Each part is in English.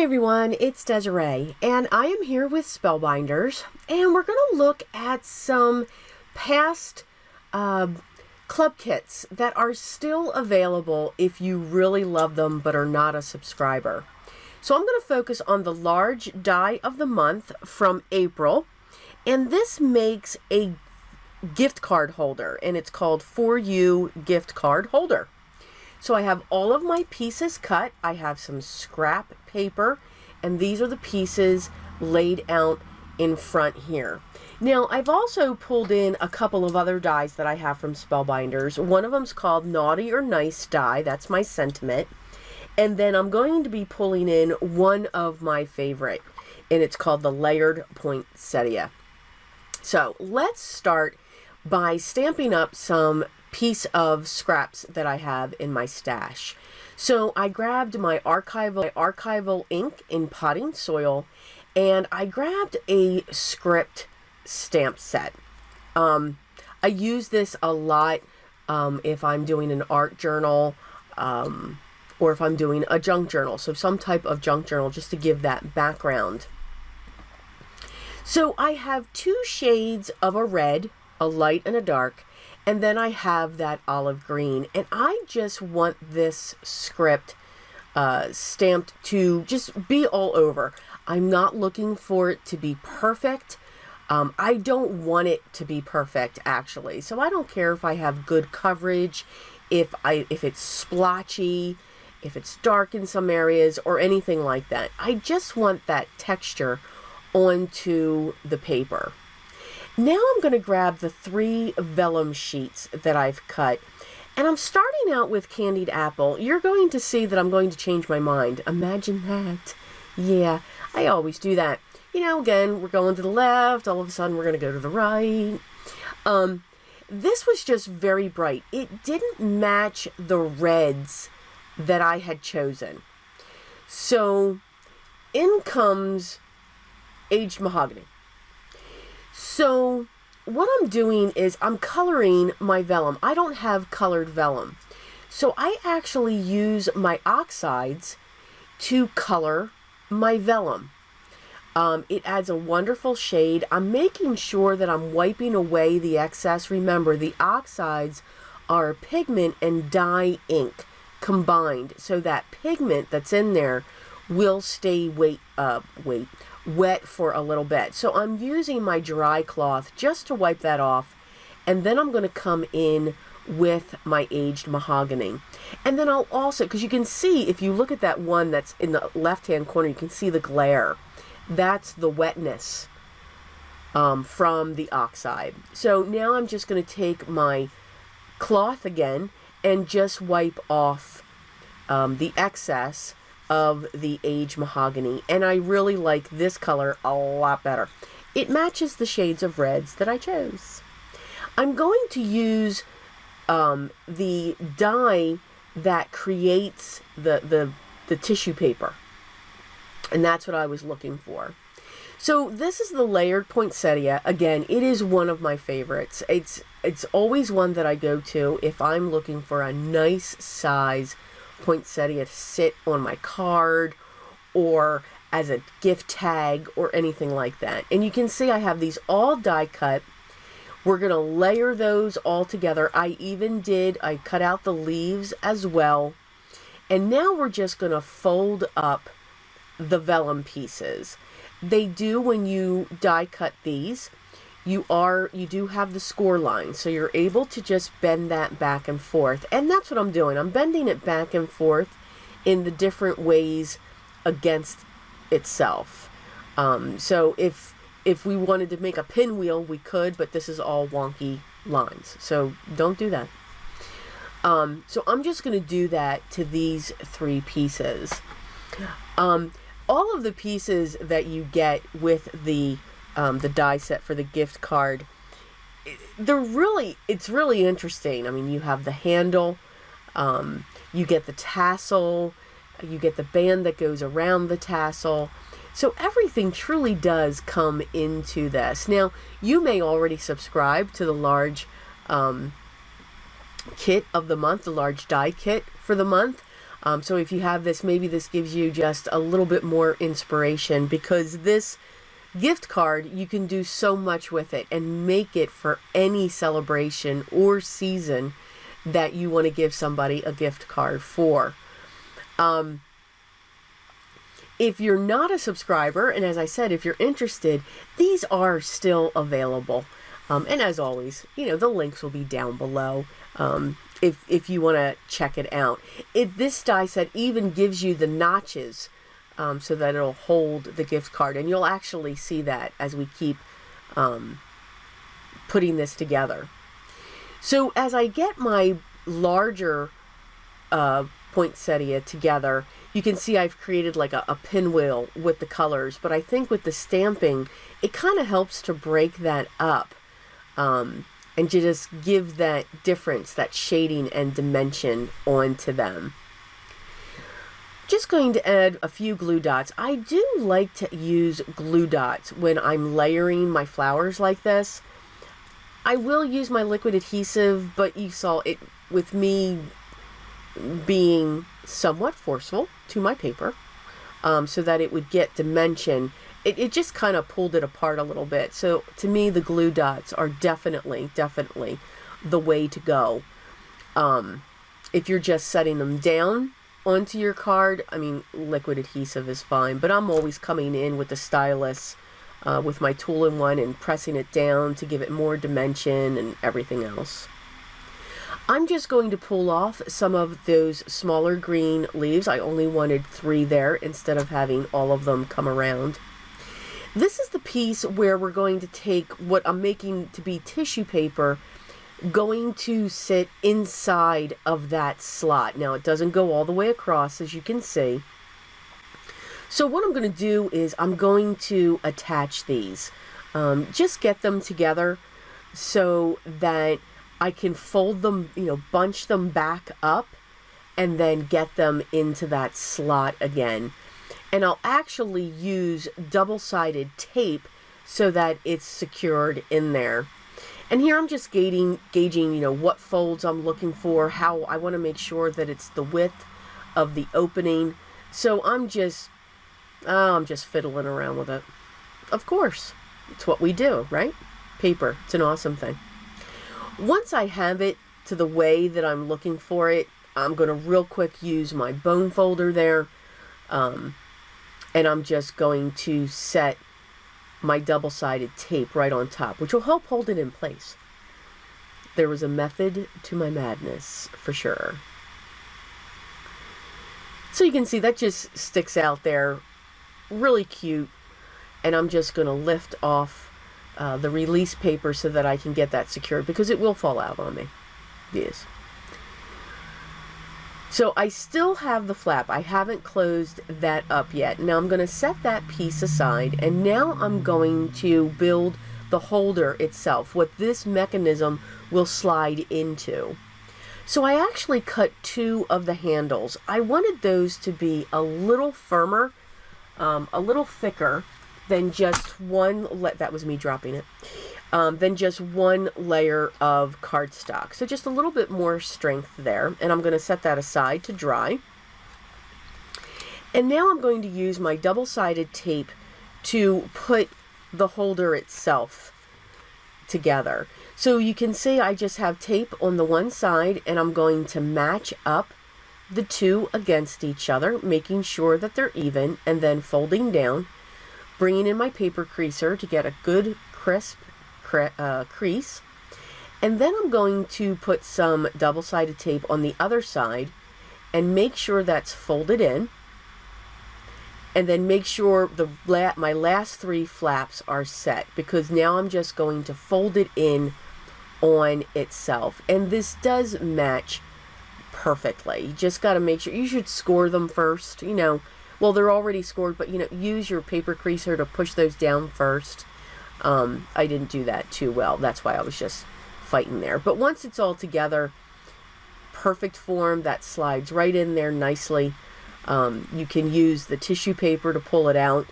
Hi everyone, it's Desiree, and I am here with Spellbinders, and we're going to look at some past club kits that are still available if you really love them but are not a subscriber. So I'm going to focus on the large die of the month from April, and this makes a gift card holder, and it's called For You Gift Card Holder. So I have all of my pieces cut. I have some scrap paper, and these are the pieces laid out in front here. Now, I've also pulled in a couple of other dies that I have from Spellbinders. One of them's called Naughty or Nice die. That's my sentiment. And then I'm going to be pulling in one of my favorite, and it's called the Layered Poinsettia. So let's start by stamping up some piece of scraps that I have in my stash. So I grabbed my archival ink in potting soil, and I grabbed a script stamp set. I use this a lot if I'm doing an art journal or if I'm doing a junk journal, so some type of junk journal, just to give that background. So I have two shades of a red, a light and a dark, and then I have that olive green, and I just want this script stamped to just be all over. I'm not looking for it to be perfect. I don't want it to be perfect, actually. So I don't care if I have good coverage, if it's splotchy, if it's dark in some areas, or anything like that. I just want that texture onto the paper. Now I'm going to grab the 3 vellum sheets that I've cut, and I'm starting out with Candied Apple. You're going to see that I'm going to change my mind. Imagine that. Yeah, I always do that. You know, again, we're going to the left, all of a sudden we're going to go to the right. This was just very bright. It didn't match the reds that I had chosen. So in comes aged mahogany. So what I'm doing is I'm coloring my vellum. I don't have colored vellum. So I actually use my oxides to color my vellum. It adds a wonderful shade. I'm making sure that I'm wiping away the excess. Remember, the oxides are pigment and dye ink combined, so that pigment that's in there will stay wet for a little bit. So I'm using my dry cloth just to wipe that off, and then I'm going to come in with my aged mahogany. And then I'll also, because you can see, if you look at that one that's in the left hand corner, you can see the glare. That's the wetness from the oxide. So now I'm just going to take my cloth again and just wipe off the excess of the aged mahogany, and I really like this color a lot better. It matches the shades of reds that I chose. I'm going to use the dye that creates the tissue paper, and that's what I was looking for. So this is the Layered Poinsettia. Again, it is one of my favorites. It's always one that I go to if I'm looking for a nice size poinsettia to sit on my card or as a gift tag or anything like that. And you can see I have these all die cut. We're going to layer those all together. I cut out the leaves as well. And now we're just going to fold up the vellum pieces. They do, when you die cut these, you do have the score line, so you're able to just bend that back and forth. And that's what I'm doing. I'm bending it back and forth in the different ways against itself. So if we wanted to make a pinwheel, we could, but this is all wonky lines, so don't do that. So I'm just going to do that to these 3 pieces. All of the pieces that you get with the die set for the gift card, it's really interesting. I mean, you have the handle, you get the tassel, you get the band that goes around the tassel. So everything truly does come into this. Now, you may already subscribe to the large kit of the month, the large die kit for the month. So if you have this, maybe this gives you just a little bit more inspiration, because this gift card, you can do so much with it and make it for any celebration or season that you want to give somebody a gift card for. If you're not a subscriber, and as I said, if you're interested, these are still available. And as always, the links will be down below if you want to check it out. This die set even gives you the notches so that it'll hold the gift card. And you'll actually see that as we keep putting this together. So as I get my larger poinsettia together, you can see I've created like a pinwheel with the colors, but I think with the stamping, it kind of helps to break that up and to just give that difference, that shading and dimension onto them. Just going to add a few glue dots. I do like to use glue dots when I'm layering my flowers like this. I will use my liquid adhesive, but you saw it with me being somewhat forceful to my paper so that it would get dimension. It just kind of pulled it apart a little bit. So to me, the glue dots are definitely the way to go. If you're just setting them down onto your card, I mean, liquid adhesive is fine, but I'm always coming in with the stylus with my tool-in-one and pressing it down to give it more dimension and everything else. I'm just going to pull off some of those smaller green leaves. I only wanted 3 there instead of having all of them come around. This is the piece where we're going to take what I'm making to be tissue paper, going to sit inside of that slot. Now it doesn't go all the way across, as you can see. So what I'm going to do is I'm going to attach these. Just get them together so that I can fold them, bunch them back up and then get them into that slot again. And I'll actually use double-sided tape so that it's secured in there. And here I'm just gauging, what folds I'm looking for, how I want to make sure that it's the width of the opening. So I'm just fiddling around with it. Of course, it's what we do, right? Paper, it's an awesome thing. Once I have it to the way that I'm looking for it, I'm going to real quick use my bone folder there. And I'm just going to set my double-sided tape right on top, which will help hold it in place. There was a method to my madness, for sure. So you can see that just sticks out there, really cute. And I'm just going to lift off the release paper so that I can get that secured, because it will fall out on me. Yes. So I still have the flap. I haven't closed that up yet. Now I'm going to set that piece aside, and now I'm going to build the holder itself, what this mechanism will slide into. So I actually cut 2 of the handles. I wanted those to be a little firmer, a little thicker than just one, that was me dropping it, than just one layer of cardstock. So just a little bit more strength there. And I'm going to set that aside to dry. And now I'm going to use my double-sided tape to put the holder itself together. So you can see I just have tape on the one side, and I'm going to match up the 2 against each other, making sure that they're even, and then folding down, bringing in my paper creaser to get a good crisp crease. And then I'm going to put some double-sided tape on the other side and make sure that's folded in. And then make sure my last 3 flaps are set, because now I'm just going to fold it in on itself. And this does match perfectly. You just got to make sure, you should score them first, well, they're already scored, but use your paper creaser to push those down first. I didn't do that too well. That's why I was just fighting there. But once it's all together, perfect form, that slides right in there nicely. You can use the tissue paper to pull it out.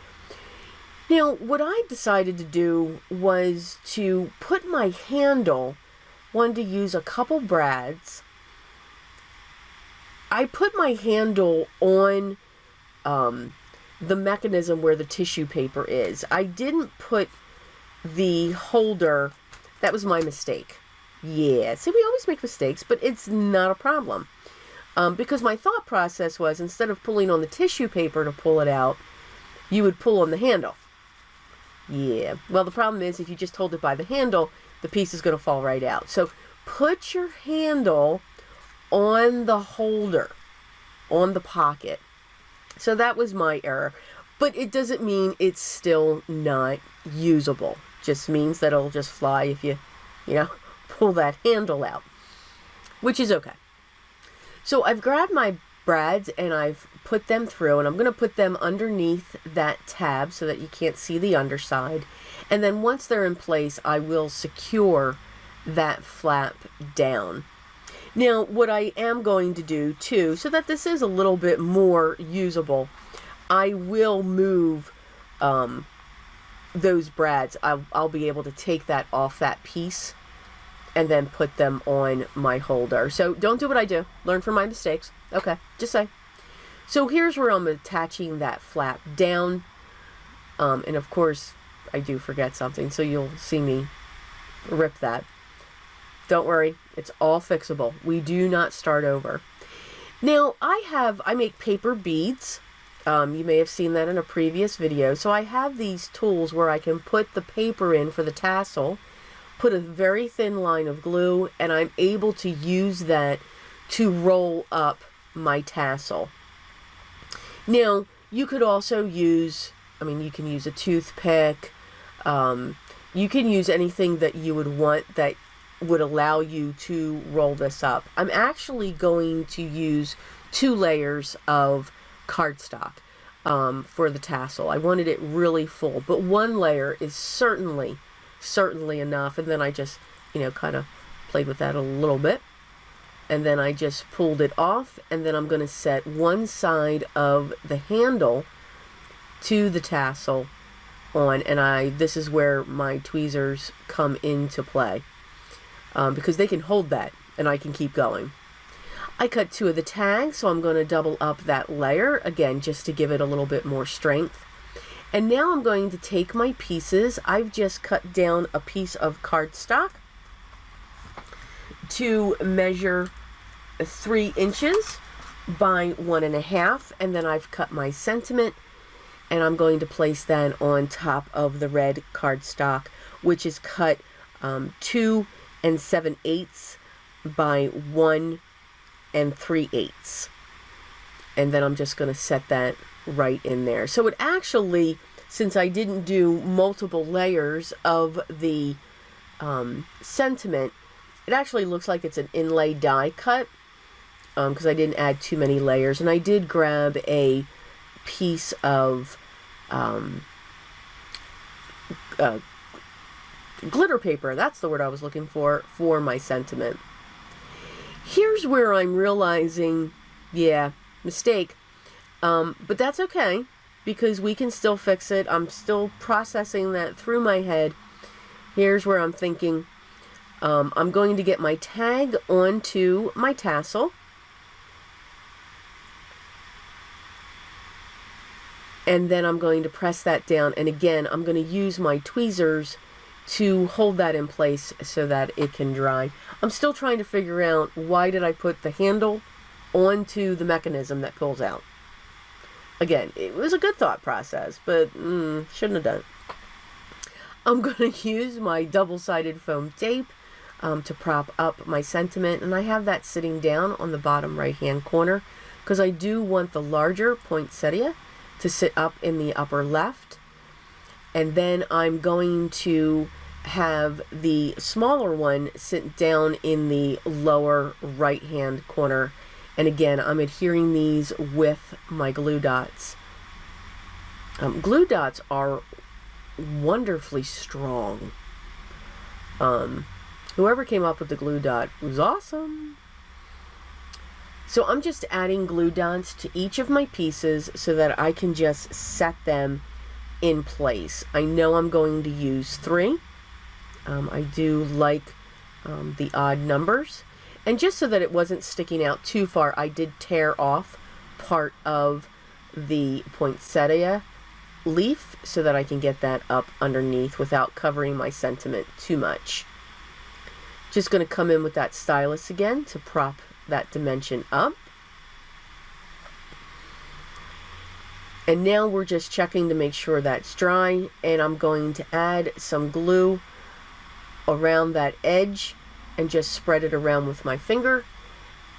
Now, what I decided to do was to put my handle, wanted to use a couple brads, I put my handle on the mechanism where the tissue paper is. I didn't put the holder. That was my mistake. Yeah, see, we always make mistakes, but it's not a problem. Because my thought process was, instead of pulling on the tissue paper to pull it out, you would pull on the handle. Yeah, well, the problem is if you just hold it by the handle, the piece is going to fall right out. So put your handle on the holder, on the pocket. So that was my error. But it doesn't mean it's still not usable. Just means that it'll just fly if you pull that handle out, which is okay. So I've grabbed my brads and I've put them through, and I'm going to put them underneath that tab so that you can't see the underside. And then once they're in place, I will secure that flap down. Now, what I am going to do too, so that this is a little bit more usable, I will move those brads. I'll be able to take that off that piece and then put them on my holder. So don't do what I do. Learn from my mistakes. Okay, just say. So here's where I'm attaching that flap down. And of course, I do forget something, so you'll see me rip that. Don't worry, it's all fixable. We do not start over. Now, I make paper beads. You may have seen that in a previous video. So I have these tools where I can put the paper in for the tassel, put a very thin line of glue, and I'm able to use that to roll up my tassel. Now, you could also use, you can use a toothpick. You can use anything that you would want that would allow you to roll this up. I'm actually going to use 2 layers of cardstock for the tassel. I wanted it really full, but 1 layer is certainly enough. And then I just, kind of played with that a little bit. And then I just pulled it off, and then I'm going to set one side of the handle to the tassel on, and this is where my tweezers come into play, because they can hold that and I can keep going. I cut 2 of the tags, so I'm going to double up that layer again just to give it a little bit more strength. And now I'm going to take my pieces. I've just cut down a piece of cardstock to measure 3 inches by 1.5, and then I've cut my sentiment, and I'm going to place that on top of the red cardstock, which is cut 2 7/8 by 1 3/8, and then I'm just going to set that right in there. So it actually, since I didn't do multiple layers of the sentiment, it actually looks like it's an inlay die cut, because I didn't add too many layers. And I did grab a piece of glitter paper, that's the word I was looking for my sentiment. Here's where I'm realizing, yeah, mistake, but that's okay, because we can still fix it. I'm still processing that through my head. Here's where I'm thinking, I'm going to get my tag onto my tassel, and then I'm going to press that down, and again I'm going to use my tweezers to hold that in place so that it can dry. I'm still trying to figure out, why did I put the handle onto the mechanism that pulls out? Again, it was a good thought process, but shouldn't have done it. I'm going to use my double-sided foam tape to prop up my sentiment, and I have that sitting down on the bottom right-hand corner because I do want the larger poinsettia to sit up in the upper left. And then I'm going to have the smaller one sit down in the lower right hand corner. And again, I'm adhering these with my glue dots. Glue dots are wonderfully strong. Whoever came up with the glue dot was awesome. So I'm just adding glue dots to each of my pieces so that I can just set them in place. I know I'm going to use 3. I do like the odd numbers. And just so that it wasn't sticking out too far, I did tear off part of the poinsettia leaf so that I can get that up underneath without covering my sentiment too much. Just going to come in with that stylus again to prop that dimension up. And now we're just checking to make sure that's dry, and I'm going to add some glue around that edge and just spread it around with my finger.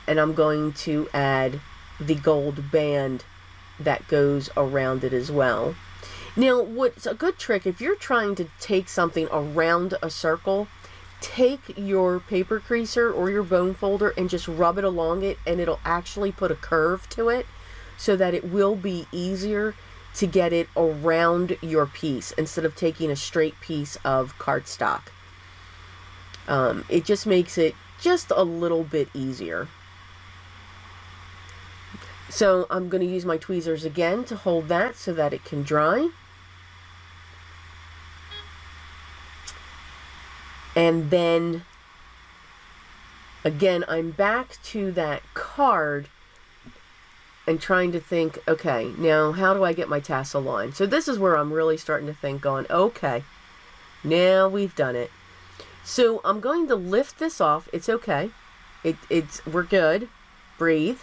And I'm going to add the gold band that goes around it as well. Now, what's a good trick, if you're trying to take something around a circle, take your paper creaser or your bone folder and just rub it along it, and it'll actually put a curve to it so that it will be easier to get it around your piece instead of taking a straight piece of cardstock. It just makes it just a little bit easier. So I'm going to use my tweezers again to hold that so that it can dry. And then, again, I'm back to that card and trying to think, okay, now how do I get my tassel on? So this is where I'm really starting to think, going, okay, now we've done it. So I'm going to lift this off. It's okay. We're good. Breathe.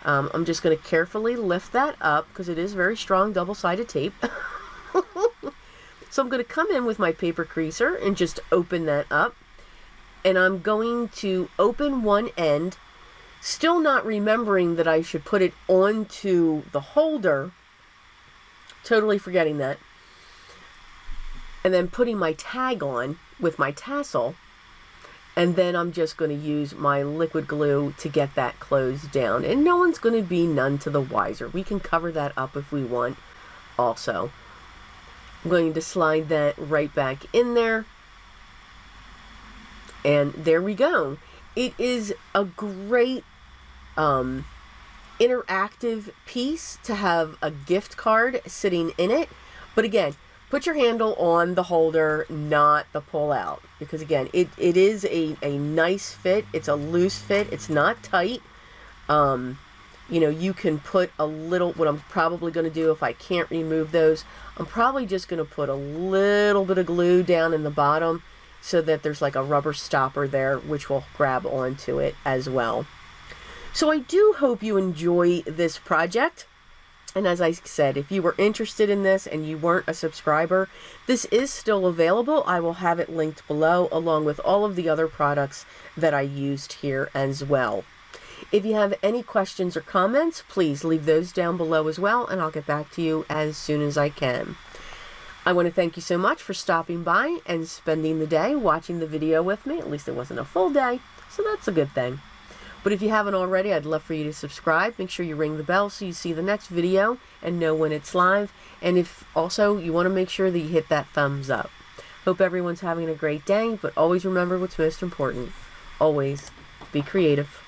I'm just going to carefully lift that up because it is very strong double-sided tape. So I'm going to come in with my paper creaser and just open that up. And I'm going to open one end, still not remembering that I should put it onto the holder. Totally forgetting that. And then putting my tag on with my tassel. And then I'm just going to use my liquid glue to get that closed down. And no one's going to be none to the wiser. We can cover that up if we want also. I'm going to slide that right back in there. And there we go. It is a great interactive piece to have a gift card sitting in it. But again, put your handle on the holder, not the pull out. Because again, it is a nice fit. It's a loose fit. It's not tight. You know, you can put a little, what I'm probably going to do if I can't remove those, I'm probably just going to put a little bit of glue down in the bottom so that there's like a rubber stopper there, which will grab onto it as well. So I do hope you enjoy this project. And as I said, if you were interested in this and you weren't a subscriber, this is still available. I will have it linked below along with all of the other products that I used here as well. If you have any questions or comments, please leave those down below as well, and I'll get back to you as soon as I can. I want to thank you so much for stopping by and spending the day watching the video with me. At least it wasn't a full day, so that's a good thing. But if you haven't already, I'd love for you to subscribe. Make sure you ring the bell so you see the next video and know when it's live. And if also you want to make sure that you hit that thumbs up. Hope everyone's having a great day, but always remember what's most important. Always be creative.